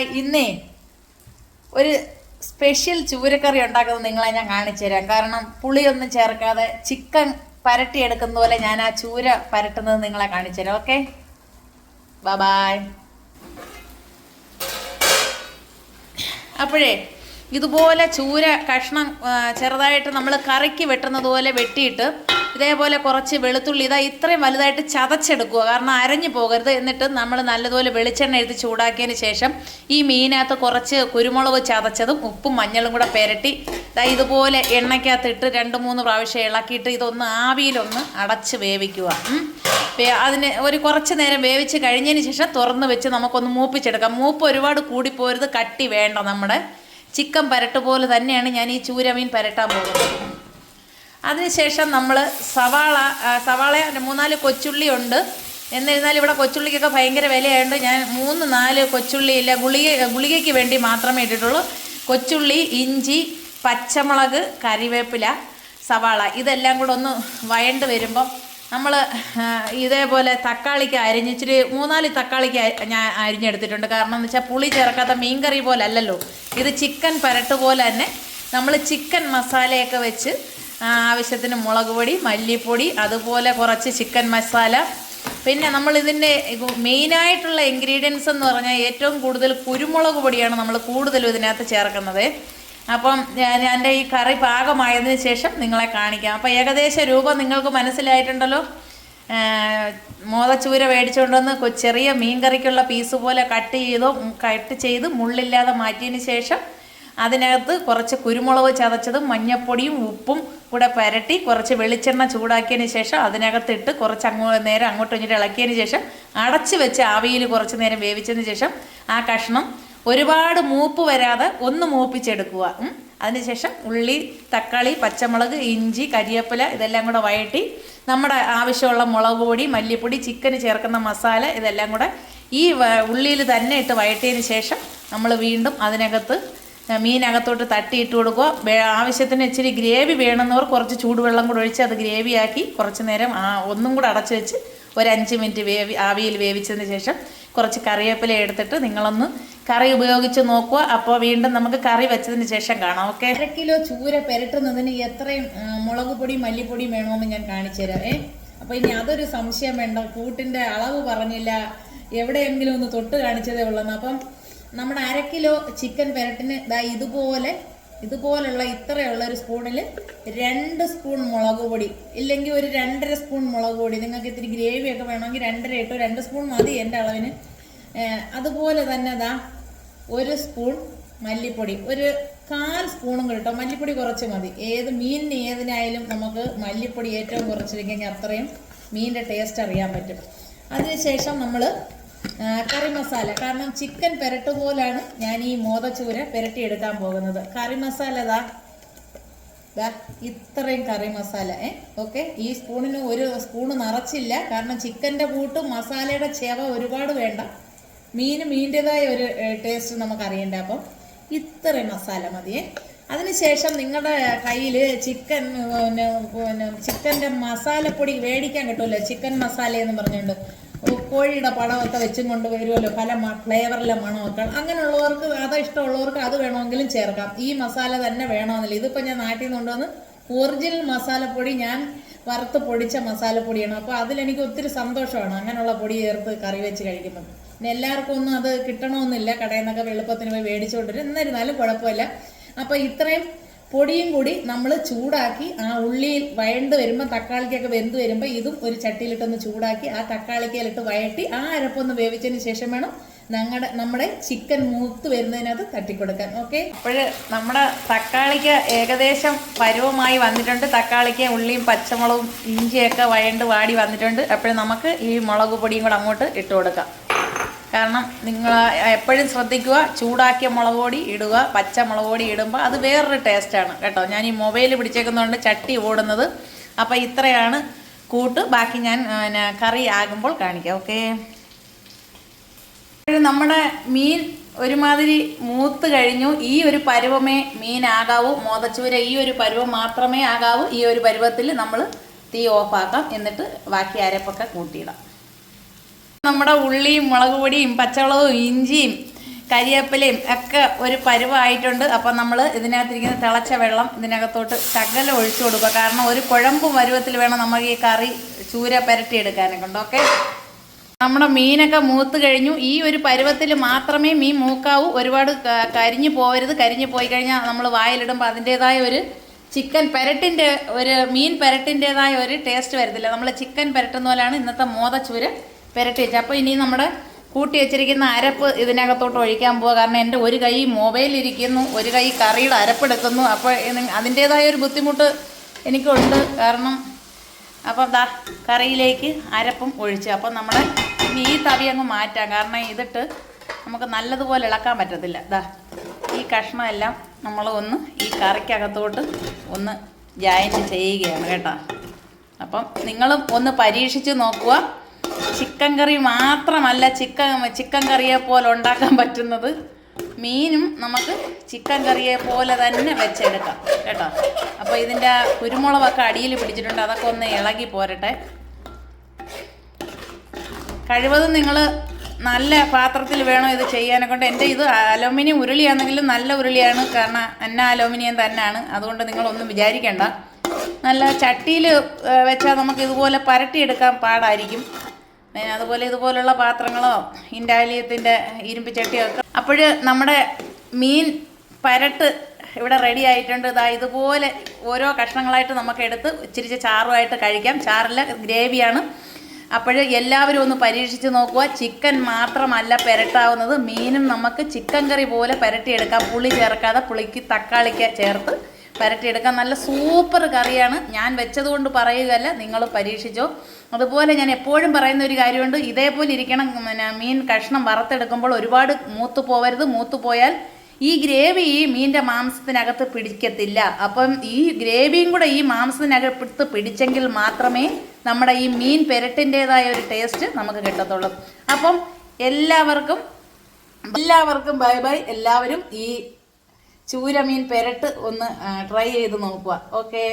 Hi, ഇന്നേ ഒരു special ചൂരക്കറി ഉണ്ടാക്കുന്നത് നിങ്ങളെ ഞാൻ കാണിച്ചു തരാം. കാരണം പുളിയൊന്നും ചേർക്കാതെ ചിക്കൻ പരട്ടിയെടുക്കുന്ന പോലെ ഞാൻ ആ ചൂര പരട്ടുന്നത് നിങ്ങളെ കാണിച്ചു തരാം. Okay, bye. അപ്പോഴേ ഇതുപോലെ ചൂര കഷ്ണം ചെറുതായിട്ട് നമ്മൾ കറിക്ക് വെട്ടുന്നത് പോലെ വെട്ടിയിട്ട് ഇതേപോലെ കുറച്ച് വെളുത്തുള്ളി ഇത്രയും വലുതായിട്ട് ചതച്ചെടുക്കുക. കാരണം അരഞ്ഞു പോകരുത്. എന്നിട്ട് നമ്മൾ നല്ലതുപോലെ വെളിച്ചെണ്ണ എടുത്ത് ചൂടാക്കിയതിന് ശേഷം ഈ മീനകത്ത് കുറച്ച് കുരുമുളക് ചതച്ചതും ഉപ്പും മഞ്ഞളും കൂടെ പുരട്ടി ഇതുപോലെ എണ്ണയ്ക്കകത്തിട്ട് 2-3 പ്രാവശ്യം ഇളക്കിയിട്ട് ഇതൊന്ന് ആവിയിലൊന്ന് അടച്ച് വേവിക്കുക. അതിന് ഒരു കുറച്ച് നേരം വേവിച്ച് കഴിഞ്ഞതിന് ശേഷം തുറന്ന് വെച്ച് നമുക്കൊന്ന് മൂപ്പിച്ചെടുക്കാം. മൂപ്പ് ഒരുപാട് കൂടിപ്പോരുത്, കട്ടി വേണ്ട. നമ്മുടെ ചിക്കൻ പരട്ട് പോലെ തന്നെയാണ് ഞാൻ ഈ ചൂരമീൻ പരട്ടാൻ പോകുന്നത്. അതിനുശേഷം നമ്മൾ സവാള 3-4 കൊച്ചുള്ളി ഉണ്ട്. എന്നിരുന്നാലും ഇവിടെ കൊച്ചുള്ളിക്കൊക്കെ ഭയങ്കര വിലയായതുകൊണ്ട് ഞാൻ 3-4 കൊച്ചുള്ളി ഇല്ല, ഗുളികയ്ക്ക് വേണ്ടി മാത്രമേ ഇട്ടിട്ടുള്ളൂ. കൊച്ചുള്ളി, ഇഞ്ചി, പച്ചമുളക്, കറിവേപ്പില, സവാള ഇതെല്ലാം കൂടെ ഒന്ന് വഴണ്ട് വരുമ്പം നമ്മൾ ഇതേപോലെ തക്കാളിക്ക് ഇച്ചിരി 3-4 തക്കാളിക്ക് ഞാൻ അരിഞ്ഞെടുത്തിട്ടുണ്ട്. കാരണം എന്ന് വെച്ചാൽ പുളി ചേർക്കാത്ത മീൻകറി പോലെ അല്ലല്ലോ ഇത്, ചിക്കൻ പരട്ട് പോലെ തന്നെ നമ്മൾ ചിക്കൻ മസാലയൊക്കെ വെച്ച് ആവശ്യത്തിന് മുളക് പൊടി, മല്ലിപ്പൊടി, അതുപോലെ കുറച്ച് ചിക്കൻ മസാല. പിന്നെ നമ്മൾ ഇതിൻ്റെ മെയിനായിട്ടുള്ള ഇൻഗ്രീഡിയൻസ് എന്ന് പറഞ്ഞാൽ ഏറ്റവും കൂടുതൽ കുരുമുളക് പൊടിയാണ് നമ്മൾ കൂടുതലും ഇതിനകത്ത് ചേർക്കുന്നത്. അപ്പം എൻ്റെ ഈ കറി പാകമായതിനു ശേഷം നിങ്ങളെ കാണിക്കാം. അപ്പോൾ ഏകദേശ രൂപം നിങ്ങൾക്ക് മനസ്സിലായിട്ടുണ്ടല്ലോ. മോദച്ചൂര മേടിച്ചുകൊണ്ടുവന്ന് ചെറിയ മീൻ കറിക്കുള്ള പീസ് പോലെ കട്ട് ചെയ്ത് മുള്ളില്ലാതെ മാറ്റിയതിന് ശേഷം അതിനകത്ത് കുറച്ച് കുരുമുളക് ചതച്ചതും മഞ്ഞപ്പൊടിയും ഉപ്പും കൂടെ പുരട്ടി കുറച്ച് വെളിച്ചെണ്ണ ചൂടാക്കിയതിന് ശേഷം അതിനകത്തിട്ട് കുറച്ച് നേരം അങ്ങോട്ടും ഇങ്ങോട്ടും ഇളക്കിയതിന് ശേഷം അടച്ച് വെച്ച് ആവിയിൽ കുറച്ച് നേരം വേവിച്ചതിന് ശേഷം ആ കഷ്ണം ഒരുപാട് മൂപ്പ് വരാതെ ഒന്ന് മൂപ്പിച്ചെടുക്കുക. അതിനുശേഷം ഉള്ളി, തക്കാളി, പച്ചമുളക്, ഇഞ്ചി, കരിവേപ്പില ഇതെല്ലാം കൂടെ വഴറ്റി നമ്മുടെ ആവശ്യമുള്ള മുളക് പൊടി, മല്ലിപ്പൊടി, ചിക്കന് ചേർക്കുന്ന മസാല ഇതെല്ലാം കൂടെ ഈ ഉള്ളിയിൽ തന്നെ ഇട്ട് വഴറ്റിയതിന് ശേഷം നമ്മൾ വീണ്ടും അതിനകത്ത് മീനകത്തോട്ട് തട്ടിയിട്ട് കൊടുക്കുക. ആവശ്യത്തിന് ഇച്ചിരി ഗ്രേവി വേണമെന്നവർ കുറച്ച് ചൂടുവെള്ളം കൂടെ ഒഴിച്ച് അത് ഗ്രേവിയാക്കി കുറച്ച് നേരം ഒന്നും കൂടെ അടച്ചു വെച്ച് ഒരു 5 മിനിറ്റ് ആവിയിൽ വേവിച്ചതിന് ശേഷം കുറച്ച് കറിവേപ്പില എടുത്തിട്ട് നിങ്ങളൊന്ന് കറി ഉപയോഗിച്ച് നോക്കുക. അപ്പോൾ വീണ്ടും നമുക്ക് കറി വെച്ചതിന് ശേഷം കാണാം. ഓക്കെ, 1/2 കിലോ ചൂര പെരട്ടുന്നതിന് എത്രയും മുളക് പൊടി, മല്ലിപ്പൊടി വേണമെന്ന് ഞാൻ കാണിച്ചു തരാം. അപ്പോൾ ഇനി അതൊരു സംശയം വേണ്ട, കൂട്ടിൻ്റെ അളവ് പറഞ്ഞില്ല, എവിടെയെങ്കിലും ഒന്ന് തൊട്ട് കാണിച്ചതേ ഉള്ളൂ. അപ്പം നമ്മുടെ 1/2 കിലോ ചിക്കൻ പെരട്ടിന് ഇതുപോലുള്ള ഇത്രയുള്ള ഒരു സ്പൂണിൽ 2 സ്പൂൺ മുളക് പൊടി, ഇല്ലെങ്കിൽ ഒരു 2.5 സ്പൂൺ മുളക് പൊടി. നിങ്ങൾക്ക് ഇത്തിരി ഗ്രേവിയൊക്കെ വേണമെങ്കിൽ 2.5 ഇട്ടോ, 2 സ്പൂൺ മതി എൻ്റെ അളവിന്. അതുപോലെ തന്നെ 1 സ്പൂൺ മല്ലിപ്പൊടി, ഒരു 1/4 സ്പൂണും കൂടി കേട്ടോ. മല്ലിപ്പൊടി കുറച്ച് മതി. മീനിന് ഏതിനായാലും നമുക്ക് മല്ലിപ്പൊടി ഏറ്റവും കുറച്ചിരിക്കെങ്കിൽ അത്രയും മീനിൻ്റെ ടേസ്റ്റ് അറിയാൻ പറ്റും. അതിനുശേഷം നമ്മൾ കറി മസാല, കാരണം ചിക്കൻ പെരട്ട് പോലാണ് ഞാൻ ഈ മോദച്ചൂര പെരട്ടിയെടുക്കാൻ പോകുന്നത്. കറി മസാല ഇത്രയും കറി മസാല. ഓക്കെ, ഈ സ്പൂണിന് 1 സ്പൂണ് നിറച്ചില്ല, കാരണം ചിക്കൻ്റെ കൂട്ട് മസാലയുടെ ചെവ ഒരുപാട് വേണ്ട. മീൻ്റെതായ ഒരു ടേസ്റ്റ് നമുക്ക് അറിയണ്ട. അപ്പം ഇത്രയും മസാല മതിയേ. അതിനുശേഷം നിങ്ങളുടെ കയ്യിൽ ചിക്കൻ്റെ മസാലപ്പൊടി മേടിക്കാൻ കിട്ടുമല്ലോ, ചിക്കൻ മസാല എന്ന് പറഞ്ഞുകൊണ്ട് കോഴിയുടെ പടമൊക്കെ വെച്ചും കൊണ്ട് വരുമല്ലോ, പല ഫ്ലേവറിലെ മണമൊക്കെ. അങ്ങനെയുള്ളവർക്ക് ഇഷ്ടമുള്ളവർക്ക് അത് വേണമെങ്കിലും ചേർക്കാം. ഈ മസാല തന്നെ വേണമെന്നില്ല. ഇതിപ്പോൾ ഞാൻ നാട്ടിൽ നിന്ന് കൊണ്ടുവന്ന് ഒറിജിനൽ മസാലപ്പൊടി, ഞാൻ വറുത്ത് പൊടിച്ച മസാലപ്പൊടിയാണ്. അപ്പോൾ അതിലെനിക്ക് ഒത്തിരി സന്തോഷമാണ് അങ്ങനെയുള്ള പൊടി ചേർത്ത് കറി വെച്ച് കഴിക്കുമ്പം. പിന്നെ എല്ലാവർക്കും ഒന്നും അത് കിട്ടണമെന്നില്ല, കടയിൽ നിന്നൊക്കെ എളുപ്പത്തിന് പോയി മേടിച്ചുകൊണ്ടിരും. എന്നിരുന്നാലും കുഴപ്പമില്ല. അപ്പോൾ ഇത്രയും പൊടിയും കൂടി നമ്മൾ ചൂടാക്കി ആ ഉള്ളിയിൽ വഴണ്ട് വരുമ്പോൾ, തക്കാളിക്കൊക്കെ വെന്ത് വരുമ്പോൾ ഇതും ഒരു ചട്ടിയിലിട്ടൊന്ന് ചൂടാക്കി ആ തക്കാളിക്കയിലിട്ട് വഴറ്റി ആ അരപ്പൊന്ന് വേവിച്ചതിന് ശേഷം വേണം നമ്മുടെ ചിക്കൻ മൂത്ത് വരുന്നതിനകത്ത് തട്ടിക്കൊടുക്കാൻ. ഓക്കെ, അപ്പോൾ നമ്മുടെ തക്കാളിക്ക് ഏകദേശം പരുവമായി വന്നിട്ടുണ്ട്. തക്കാളിക്ക് ഉള്ളിയും പച്ചമുളകും ഇഞ്ചിയൊക്കെ വഴണ്ട് വാടി വന്നിട്ടുണ്ട്. അപ്പോൾ നമുക്ക് ഈ മുളക് പൊടിയും കൂടെ അങ്ങോട്ട് ഇട്ട് കൊടുക്കാം. കാരണം നിങ്ങൾ എപ്പോഴും ശ്രദ്ധിക്കുക, ചൂടാക്കിയ മുളക് പൊടി ഇടുക. പച്ചമുളക് പൊടി ഇടുമ്പോൾ അത് വേറൊരു ടേസ്റ്റാണ് കേട്ടോ. ഞാൻ ഈ മൊബൈൽ പിടിച്ചേക്കുന്നതുകൊണ്ട് ചട്ടി ഓടുന്നത്. അപ്പോൾ ഇത്രയാണ് കൂട്ട്. ബാക്കി ഞാൻ കറി ആകുമ്പോൾ കാണിക്കാം. ഓക്കെ, നമ്മുടെ മീൻ ഒരുമാതിരി മൂത്ത് കഴിഞ്ഞു. ഈ ഒരു പരുവമേ മീനാകാവൂ. മോദച്ചൂര ഈ ഒരു പരുവം മാത്രമേ ആകാവൂ. ഈ ഒരു പരുവത്തിൽ നമ്മൾ തീ ഓഫാക്കാം. എന്നിട്ട് ബാക്കി അരപ്പൊക്കെ കൂട്ടിയിടാം. നമ്മുടെ ഉള്ളിയും മുളക് പൊടിയും പച്ചമുളകും ഇഞ്ചിയും കരിവേപ്പിലയും ഒക്കെ ഒരു പരുവായിട്ടുണ്ട്. അപ്പം നമ്മൾ ഇതിനകത്തിരിക്കുന്ന തിളച്ച വെള്ളം ഇതിനകത്തോട്ട് ശകലം ഒഴിച്ചു കൊടുക്കുക. കാരണം ഒരു കുഴമ്പ് പരുവത്തിൽ വേണം നമുക്ക് ഈ കറി ചൂര പുരട്ടിയെടുക്കാനൊക്കെ ഉണ്ട്. ഓക്കെ, നമ്മുടെ മീനൊക്കെ മൂത്ത് കഴിഞ്ഞു. ഈ ഒരു പരുവത്തിൽ മാത്രമേ മീൻ മൂക്കാവൂ. ഒരുപാട് കരിഞ്ഞു പോകരുത്. കരിഞ്ഞു പോയി കഴിഞ്ഞാൽ നമ്മൾ വായിലിടുമ്പോൾ അതിൻ്റേതായ ഒരു ചിക്കൻ പെരട്ടിൻ്റെ ഒരു മീൻ പെരട്ടിൻ്റേതായ ഒരു ടേസ്റ്റ് വരത്തില്ല. നമ്മൾ ചിക്കൻ പെരട്ടുന്ന പോലെയാണ് ഇന്നത്തെ മോദച്ചൂര പെരട്ടി വെച്ചത്. അപ്പോൾ ഇനി നമ്മുടെ കൂട്ടി വെച്ചിരിക്കുന്ന അരപ്പ് ഇതിനകത്തോട്ട് ഒഴിക്കാൻ പോവുക. കാരണം എൻ്റെ ഒരു കൈ മൊബൈലിരിക്കുന്നു, ഒരു കൈ കറിയുടെ അരപ്പെടുക്കുന്നു. അപ്പോൾ അതിൻ്റേതായ ഒരു ബുദ്ധിമുട്ട് എനിക്കുണ്ട്. കാരണം അപ്പം ദാ കറിയിലേക്ക് അരപ്പും ഒഴിച്ച്. അപ്പം നമ്മുടെ ഇനി ഈ തവി അങ്ങ് മാറ്റാം. കാരണം ഇതിട്ട് നമുക്ക് നല്ലതുപോലെ ഇളക്കാൻ പറ്റത്തില്ല. ദാ ഈ കഷ്ണമെല്ലാം നമ്മൾ ഒന്ന് ഈ കറിക്കകത്തോട്ട് ഒന്ന് ജോയിൻറ്റ് ചെയ്യുകയാണ് കേട്ടോ. അപ്പം നിങ്ങളും ഒന്ന് പരീക്ഷിച്ച് നോക്കുക. ചിക്കൻ കറി മാത്രമല്ല ചിക്കൻ കറിയെ പോലെ ഉണ്ടാക്കാൻ പറ്റുന്നത്. മീനും നമുക്ക് ചിക്കൻ കറിയെ പോലെ തന്നെ വെച്ചെടുക്കാം കേട്ടോ. അപ്പോൾ ഇതിൻ്റെ കുരുമുളകൊക്കെ അടിയിൽ പിടിച്ചിട്ടുണ്ട്, അതൊക്കെ ഒന്ന് ഇളകി പോരട്ടെ. കഴിവതും നിങ്ങൾ നല്ല പാത്രത്തിൽ വേണം ഇത് ചെയ്യാനെ കൊണ്ട്. എൻ്റെ ഇത് അലുമിനിയം ഉരുളിയാണെങ്കിലും നല്ല ഉരുളിയാണ്, കാരണം എന്ന അലുമിനിയം തന്നെയാണ്. അതുകൊണ്ട് നിങ്ങളൊന്നും വിചാരിക്കേണ്ട. നല്ല ചട്ടിയിൽ വെച്ചാൽ നമുക്ക് ഇതുപോലെ പരട്ടിയെടുക്കാൻ പാടായിരിക്കും. അതുപോലെ ഇതുപോലുള്ള പാത്രങ്ങളോ ഇൻഡാലിയത്തിൻ്റെ ഇരുമ്പ് ചട്ടിയോ ഒക്കെ. അപ്പോൾ നമ്മുടെ മീൻ പരട്ട് ഇവിടെ റെഡി ആയിട്ടുണ്ട്. ഇതാ ഇതുപോലെ ഓരോ കഷ്ണങ്ങളായിട്ട് നമുക്ക് എടുത്ത് ഇച്ചിരി ചാറുമായിട്ട് കഴിക്കാം. ചാറിലെ ഗ്രേവിയാണ്. അപ്പോൾ എല്ലാവരും ഒന്ന് പരീക്ഷിച്ച് നോക്കുക. ചിക്കൻ മാത്രമല്ല പെരട്ടാവുന്നത്, മീനും നമുക്ക് ചിക്കൻ കറി പോലെ പെരട്ടിയെടുക്കാം. പുളി ചേർക്കാതെ പുളിക്ക് തക്കാളിക്ക് ചേർത്ത് പെരട്ടിയെടുക്കാം. നല്ല സൂപ്പർ കറിയാണ്. ഞാൻ വെച്ചതുകൊണ്ട് പറയുകയല്ല, നിങ്ങൾ പരീക്ഷിച്ചോ. അതുപോലെ ഞാൻ എപ്പോഴും പറയുന്ന ഒരു കാര്യമുണ്ട്, ഇതേപോലെ ഇരിക്കണം. മീൻ കഷ്ണം വറുത്തെടുക്കുമ്പോൾ ഒരുപാട് മൂത്ത് പോവരുത്. മൂത്ത് പോയാൽ ഈ ഗ്രേവി ഈ മീനിൻ്റെ മാംസത്തിനകത്ത് പിടിക്കത്തില്ല. അപ്പം ഈ ഗ്രേവിയും കൂടെ ഈ മാംസത്തിനകത്ത് പിടിച്ചെങ്കിൽ മാത്രമേ നമ്മുടെ ഈ മീൻ പെരട്ടിൻ്റേതായ ഒരു ടേസ്റ്റ് നമുക്ക് കിട്ടത്തുള്ളൂ. അപ്പം എല്ലാവർക്കും ബൈ ബൈ. എല്ലാവരും ഈ ചൂര മീൻ പെരട്ട് ഒന്ന് ട്രൈ ചെയ്ത് നോക്കുക. ഓക്കെ.